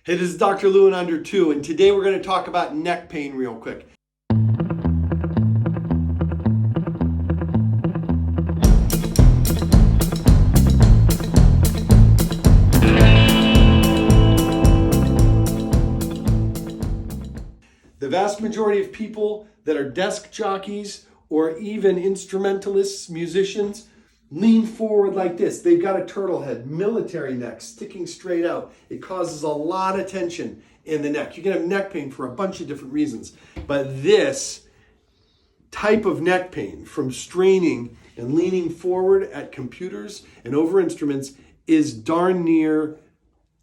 Hey, this is Dr. Lou in Under 2, and today we're going to talk about neck pain real quick. The vast majority of people that are desk jockeys or even instrumentalists, musicians, lean forward like this. They've got a turtle head, military neck, sticking straight out. It causes a lot of tension in the neck. You can have neck pain for a bunch of different reasons, but this type of neck pain from straining and leaning forward at computers and over instruments is darn near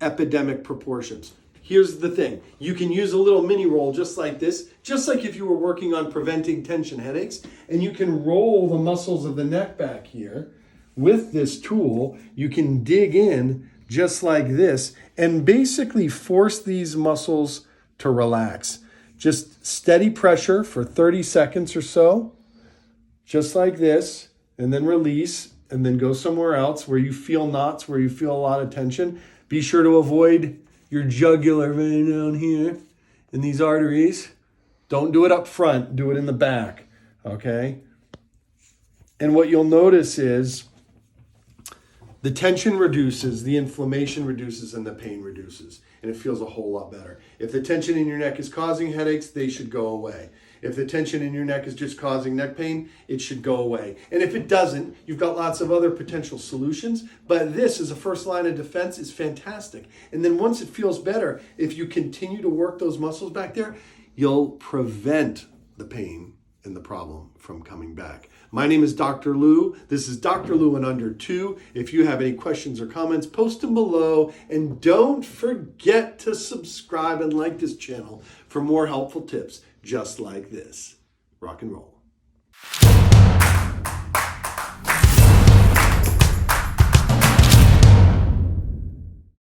epidemic proportions. Here's the thing. You can use a little mini roll just like this, just like if you were working on preventing tension headaches, and you can roll the muscles of the neck back here. With this tool, you can dig in just like this and basically force these muscles to relax. Just steady pressure for 30 seconds or so, just like this, and then release, and then go somewhere else where you feel knots, where you feel a lot of tension. Be sure to avoid your jugular vein down here in these arteries. Don't do it up front, do it in the back, okay? And what you'll notice is the tension reduces, the inflammation reduces, and the pain reduces, and it feels a whole lot better. If the tension in your neck is causing headaches, they should go away. If the tension in your neck is just causing neck pain, it should go away. And if it doesn't, you've got lots of other potential solutions, but this as a first line of defense is fantastic. And then once it feels better, if you continue to work those muscles back there, you'll prevent the pain and the problem from coming back. My name is Dr. Lou. This is Dr. Lou in Under 2. If you have any questions or comments, post them below. And don't forget to subscribe and like this channel for more helpful tips just like this. Rock and roll.